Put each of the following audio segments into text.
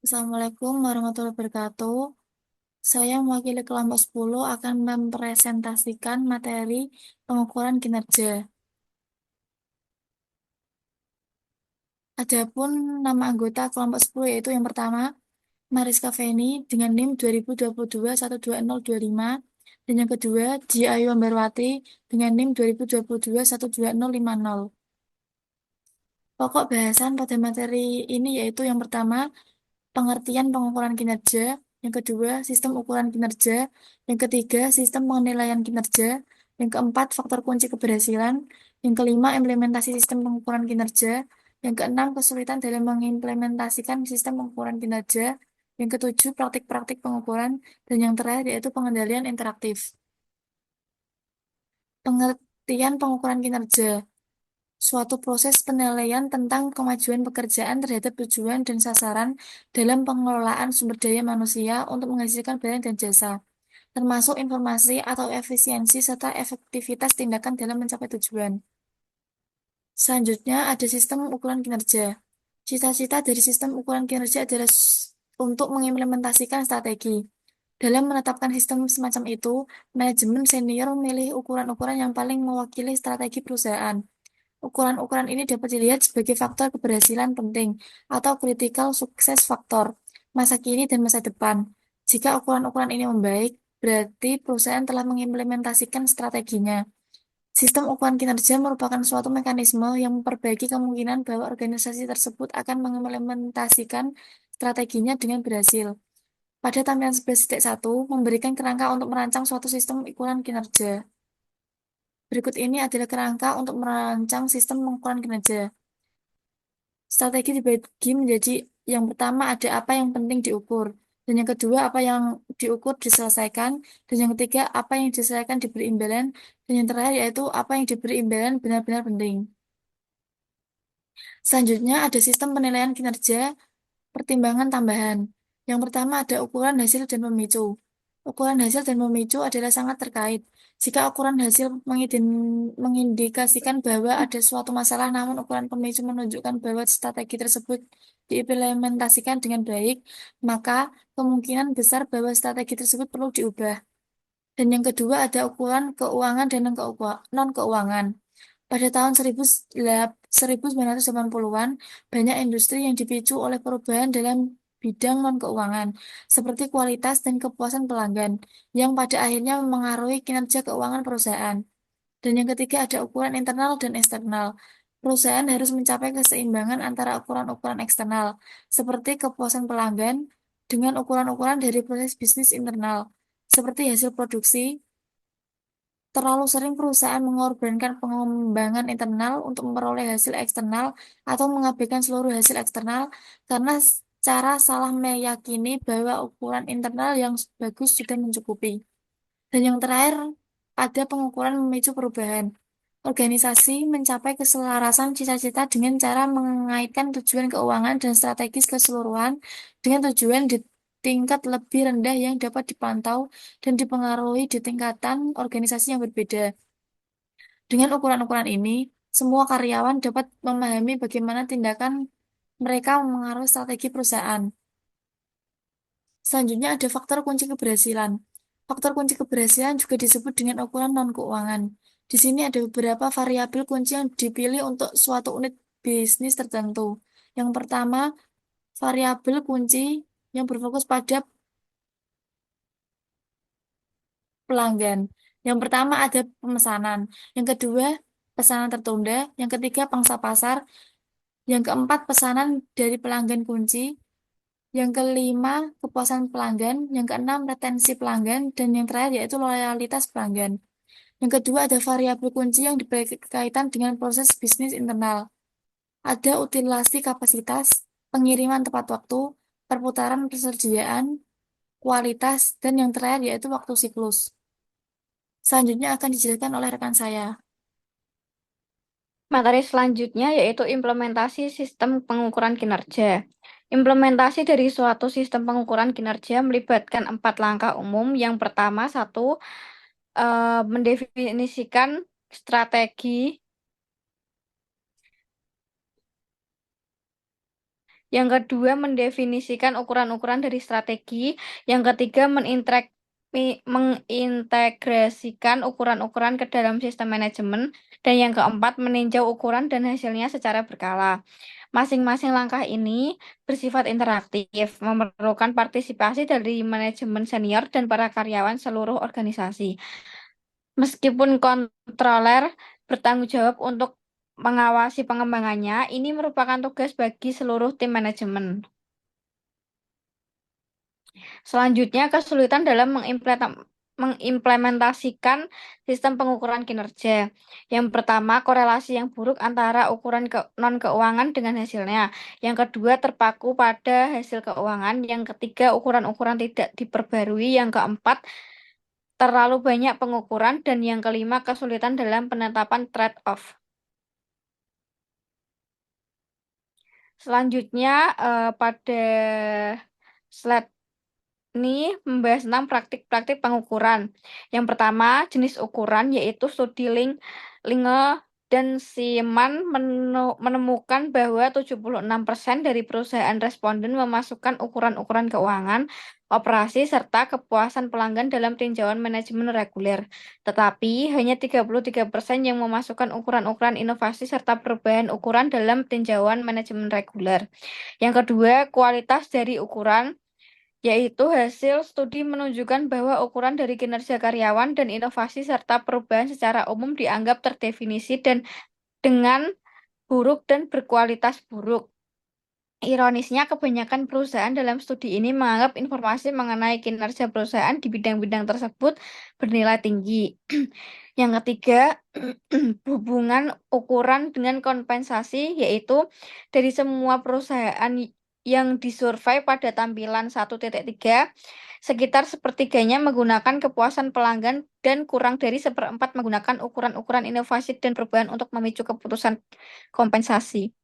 Assalamualaikum warahmatullahi wabarakatuh. Saya mewakili kelompok 10 akan mempresentasikan materi pengukuran kinerja. Adapun nama anggota kelompok 10 yaitu yang pertama, Mariska Feni dengan NIM 2022 dan yang kedua, Ji Ayu Ambarwati dengan NIM 2022 Pokok bahasan pada materi ini yaitu yang pertama, pengertian pengukuran kinerja, yang kedua, sistem ukuran kinerja, yang ketiga, sistem penilaian kinerja, yang keempat, faktor kunci keberhasilan, yang kelima, implementasi sistem pengukuran kinerja, yang keenam, kesulitan dalam mengimplementasikan sistem pengukuran kinerja, yang ketujuh, praktik-praktik pengukuran, dan yang terakhir yaitu pengendalian interaktif. Pengertian pengukuran kinerja. Suatu proses penilaian tentang kemajuan pekerjaan terhadap tujuan dan sasaran dalam pengelolaan sumber daya manusia untuk menghasilkan barang dan jasa, termasuk informasi atau efisiensi serta efektivitas tindakan dalam mencapai tujuan. Selanjutnya ada sistem ukuran kinerja. Cita-cita dari sistem ukuran kinerja adalah untuk mengimplementasikan strategi. Dalam menetapkan sistem semacam itu, manajemen senior memilih ukuran-ukuran yang paling mewakili strategi perusahaan. Ukuran-ukuran ini dapat dilihat sebagai faktor keberhasilan penting atau critical success factor masa kini dan masa depan. Jika ukuran-ukuran ini membaik, berarti perusahaan telah mengimplementasikan strateginya. Sistem ukuran kinerja merupakan suatu mekanisme yang memperbaiki kemungkinan bahwa organisasi tersebut akan mengimplementasikan strateginya dengan berhasil. Pada tampilan 11.1, memberikan kerangka untuk merancang suatu sistem ukuran kinerja. Berikut ini adalah kerangka untuk merancang sistem pengukuran kinerja. Strategi dibagi menjadi yang pertama ada apa yang penting diukur, dan yang kedua apa yang diukur diselesaikan, dan yang ketiga apa yang diselesaikan diberi imbalan, dan yang terakhir yaitu apa yang diberi imbalan benar-benar penting. Selanjutnya ada sistem penilaian kinerja pertimbangan tambahan. Yang pertama ada ukuran hasil dan pemicu. Ukuran hasil dan pemicu adalah sangat terkait. Jika ukuran hasil mengindikasikan bahwa ada suatu masalah, namun ukuran pemicu menunjukkan bahwa strategi tersebut diimplementasikan dengan baik, maka kemungkinan besar bahwa strategi tersebut perlu diubah. Dan yang kedua ada ukuran keuangan dan non-keuangan. Pada tahun 1980-an, banyak industri yang dipicu oleh perubahan dalam bidang non-keuangan, seperti kualitas dan kepuasan pelanggan, yang pada akhirnya memengaruhi kinerja keuangan perusahaan. Dan yang ketiga ada ukuran internal dan eksternal. Perusahaan harus mencapai keseimbangan antara ukuran-ukuran eksternal, seperti kepuasan pelanggan, dengan ukuran-ukuran dari proses bisnis internal, seperti hasil produksi. Terlalu sering perusahaan mengorbankan pengembangan internal untuk memperoleh hasil eksternal atau mengabaikan seluruh hasil eksternal karena cara salah meyakini bahwa ukuran internal yang bagus sudah mencukupi. Dan yang terakhir, ada pengukuran memicu perubahan. Organisasi mencapai keselarasan cita-cita dengan cara mengaitkan tujuan keuangan dan strategis keseluruhan dengan tujuan di tingkat lebih rendah yang dapat dipantau dan dipengaruhi di tingkatan organisasi yang berbeda. Dengan ukuran-ukuran ini, semua karyawan dapat memahami bagaimana tindakan mereka memengaruhi strategi perusahaan. Selanjutnya ada faktor kunci keberhasilan. Faktor kunci keberhasilan juga disebut dengan ukuran non-keuangan. Di sini ada beberapa variabel kunci yang dipilih untuk suatu unit bisnis tertentu. Yang pertama, variabel kunci yang berfokus pada pelanggan. Yang pertama ada pemesanan. Yang kedua, pesanan tertunda. Yang ketiga, pangsa pasar. Yang keempat, pesanan dari pelanggan kunci. Yang kelima, kepuasan pelanggan. Yang keenam, retensi pelanggan. Dan yang terakhir yaitu loyalitas pelanggan. Yang kedua, ada variabel kunci yang berkaitan dengan proses bisnis internal. Ada utilasi kapasitas, pengiriman tepat waktu, perputaran persediaan, kualitas, dan yang terakhir yaitu waktu siklus. Selanjutnya akan dijelaskan oleh rekan saya. Materi selanjutnya yaitu implementasi sistem pengukuran kinerja. Implementasi dari suatu sistem pengukuran kinerja melibatkan 4 langkah umum. Yang pertama, satu, mendefinisikan strategi. Yang kedua, mendefinisikan ukuran-ukuran dari strategi. Yang ketiga, mengintegrasikan ukuran-ukuran ke dalam sistem manajemen. Dan yang keempat, meninjau ukuran dan hasilnya secara berkala. Masing-masing langkah ini bersifat interaktif, memerlukan partisipasi dari manajemen senior dan para karyawan seluruh organisasi. Meskipun kontroler bertanggung jawab untuk mengawasi pengembangannya, ini merupakan tugas bagi seluruh tim manajemen. Selanjutnya, kesulitan dalam mengimplementasikan sistem pengukuran kinerja. Yang pertama, korelasi yang buruk antara ukuran non-keuangan dengan hasilnya. Yang kedua, terpaku pada hasil keuangan. Yang ketiga, ukuran-ukuran tidak diperbarui. Yang keempat, terlalu banyak pengukuran. Dan yang kelima, kesulitan dalam penetapan trade-off. Selanjutnya, pada slide ini membahas tentang praktik-praktik pengukuran. Yang pertama, jenis ukuran yaitu studi Linge dan Sieman menemukan bahwa 76% dari perusahaan responden memasukkan ukuran-ukuran keuangan, operasi, serta kepuasan pelanggan dalam tinjauan manajemen reguler. Tetapi hanya 33% yang memasukkan ukuran-ukuran inovasi serta perubahan ukuran dalam tinjauan manajemen reguler. Yang kedua, kualitas dari ukuran yaitu hasil studi menunjukkan bahwa ukuran dari kinerja karyawan dan inovasi serta perubahan secara umum dianggap terdefinisi dan dengan buruk dan berkualitas buruk. Ironisnya, kebanyakan perusahaan dalam studi ini menganggap informasi mengenai kinerja perusahaan di bidang-bidang tersebut bernilai tinggi. Yang ketiga, hubungan ukuran dengan kompensasi, yaitu dari semua perusahaan yang disurvei pada tampilan 1.3, sekitar sepertiganya menggunakan kepuasan pelanggan dan kurang dari seperempat menggunakan ukuran-ukuran inovasi dan perubahan untuk memicu keputusan kompensasi.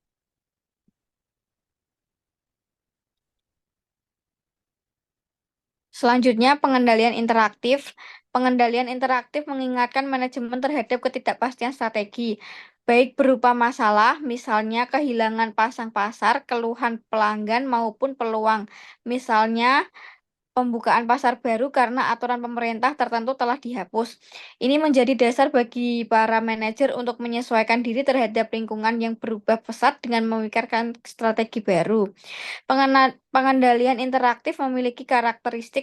Selanjutnya, pengendalian interaktif. Pengendalian interaktif mengingatkan manajemen terhadap ketidakpastian strategi, baik berupa masalah, misalnya kehilangan pasang pasar, keluhan pelanggan, maupun peluang, misalnya pembukaan pasar baru karena aturan pemerintah tertentu telah dihapus. Ini menjadi dasar bagi para manajer untuk menyesuaikan diri terhadap lingkungan yang berubah pesat dengan memikirkan strategi baru. Pengendalian interaktif memiliki karakteristik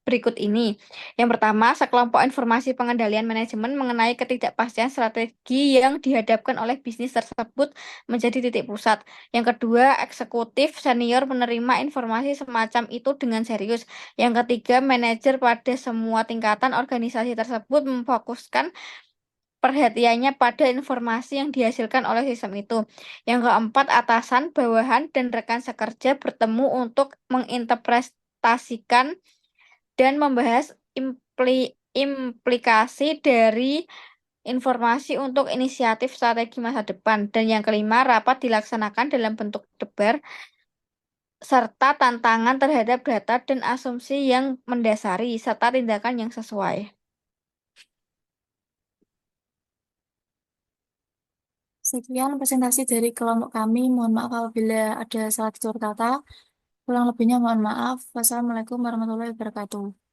berikut ini. Yang pertama, sekelompok informasi pengendalian manajemen mengenai ketidakpastian strategi yang dihadapkan oleh bisnis tersebut menjadi titik pusat. Yang kedua, eksekutif senior menerima informasi semacam itu dengan serius. Yang ketiga, manajer pada semua tingkatan organisasi tersebut memfokuskan perhatiannya pada informasi yang dihasilkan oleh sistem itu. Yang keempat, atasan, bawahan, dan rekan sekerja bertemu untuk menginterpretasikan dan membahas implikasi dari informasi untuk inisiatif strategi masa depan. Dan yang kelima, rapat dilaksanakan dalam bentuk debar serta tantangan terhadap data dan asumsi yang mendasari serta tindakan yang sesuai. Sekian presentasi dari kelompok kami. Mohon maaf apabila ada salah tutur kata. Kurang lebihnya mohon maaf. Wassalamualaikum warahmatullahi wabarakatuh.